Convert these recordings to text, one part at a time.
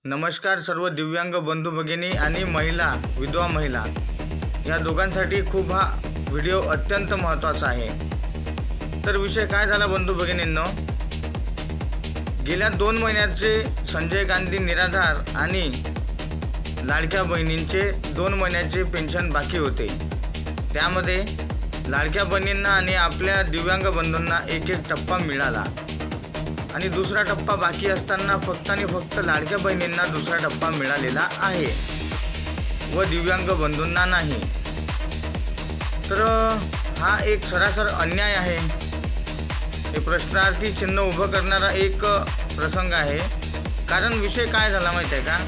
नमस्कार सर्व दिव्यांग बंधू भगिनी आणि विधवा महिला या दोघांसाठी खूप हा व्हिडिओ अत्यंत महत्त्वाचा आहे। तर विषय काय झाला बंधू भगिनींनो, गेल्या 2 महिन्याचे संजय गांधी निराधार आणि लाडक्या बहिणींचे 2 महिन्याचे पेन्शन बाकी होते। त्यामध्ये लाडक्या बहिणींना आणि आपल्या दिव्यांग बंधूंना एक टप्पा मिळाला आणि दुसरा टप्पा बाकी असताना फक्त आणि फक्त लाडक्या बहिणींना दुसरा टप्पा मिळालेला आहे व दिव्यांग बंधूंना नाही। तर हा एक सरासर अन्याय आहे। हे प्रश्नार्थी चिन्ह उभं करणारा एक प्रसंग आहे। कारण विषय काय झाला माहिती आहे का,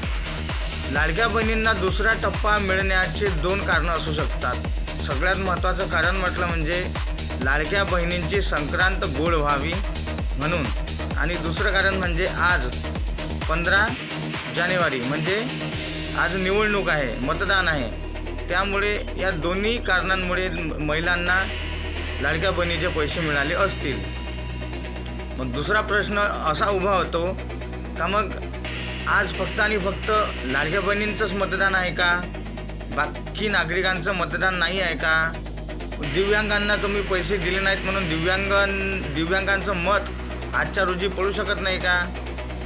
लाडक्या बहिणींना दुसरा टप्पा मिळण्याचे 2 कारणं असू शकतात। सगळ्यात महत्त्वाचं कारण म्हटलं म्हणजे लाडक्या बहिणींची संक्रांत गोड व्हावी म्हणून, आणि दुसरं कारण म्हणजे आज 15 जानेवारी म्हणजे आज निवडणूक आहे, मतदान आहे। त्यामुळे या दोन्ही कारणांमुळे महिलांना लाडक्या बहिणीचे पैसे मिळाले असतील। मग दुसरा प्रश्न असा उभा होतो का, मग आज फक्त आणि फक्त लाडक्या बहिणींचंच मतदान आहे का, बाकी नागरिकांचं मतदान नाही आहे का? दिव्यांगांना तुम्ही पैसे दिले नाहीत म्हणून दिव्यांगांचं मत आजच्या रोजी पडू शकत नाही का?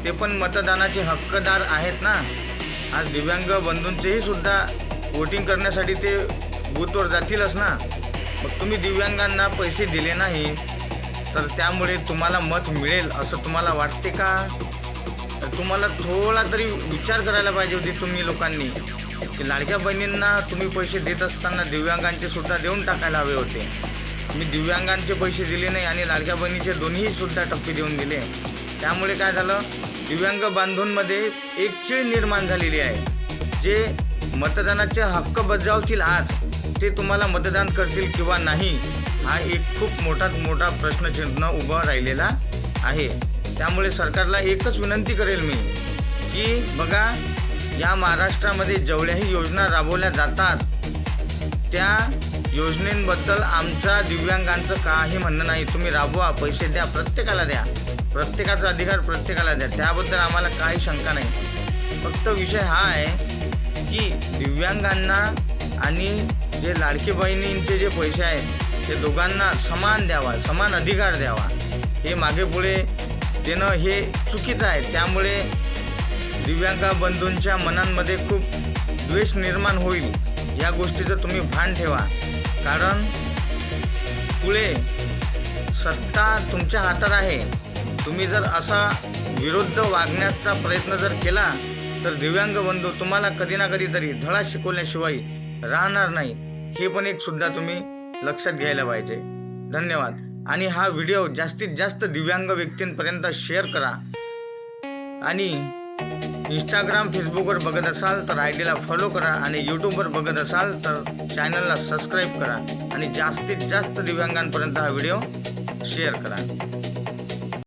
ते पण मतदानाचे हक्कदार आहेत ना। आज दिव्यांग बंधूंचेही सुद्धा वोटिंग करण्यासाठी ते बूथवर जातीलच ना। मग तुम्ही दिव्यांगांना पैसे दिले नाही तर त्यामुळे तुम्हाला मत मिळेल असं तुम्हाला वाटते का? तर तुम्हाला थोडा तरी विचार करायला पाहिजे होती तुम्ही लोकांनी, की लाडक्या बहिणींना तुम्ही पैसे देत असताना दिव्यांगांचे सुद्धा देऊन टाकायला हवे होते। मी दिव्यांगांचे पैसे दिले नाही आणि लाडक्या बहिणीचे दोन्ही सुद्धा टप्पे देऊन दिले। त्यामुळे काय झालं, दिव्यांग बांधवांमध्ये एक चीड निर्माण झालेली आहे। जे मतदानाचे हक्क बजावतील आज, ते तुम्हाला मतदान करतील किंवा नाही, हा एक खूप मोठा प्रश्नचिन्ह उभा राहिलेला आहे। त्यामुळे सरकारला एकच विनंती करेल मी, की बघा, या महाराष्ट्रामध्ये जेवढ्याही योजना राबवल्या जातात त्या योजनेबद्दल आमच्या दिव्यांगांचं काही म्हणणं नाही। तुम्ही राबवा, पैसे द्या, प्रत्येकाला द्या, प्रत्येकाचा अधिकार प्रत्येकाला द्या, त्याबद्दल आम्हाला काही शंका नाही। फक्त विषय हा आहे की दिव्यांगांना आणि जे लाडकी बहिणींचे जे पैसे आहेत ते दोघांना समान द्यावा, समान अधिकार द्यावा। हे मागे पुढे देणं हे चुकीचं आहे। त्यामुळे दिव्यांग बंधूंच्या मनांमध्ये खूप द्वेष निर्माण होईल, या गोष्टीचं तुम्ही भान ठेवा। कारण पुढे सत्ता तुमच्या हातात आहे। तुम्ही जर असा विरुद्ध वागण्याचा प्रयत्न जर केला तर दिव्यांग बंधू तुम्हाला कधी ना कधीतरी धडा शिकवल्याशिवाय राहणार नाही। हे पण एक सुद्धा तुम्ही लक्षात घ्यायला पाहिजे। धन्यवाद। आणि हा व्हिडिओ जास्तीत जास्त दिव्यांग व्यक्तींपर्यंत शेअर करा आणि इंस्टाग्राम फेसबुकवर बघत असाल तर आयडीला फॉलो करा आणि यूट्यूबवर बघत असाल तर चॅनलला सबस्क्राईब करा आणि जास्तीत जास्त दिव्यांगांपर्यंत हा व्हिडिओ शेअर करा।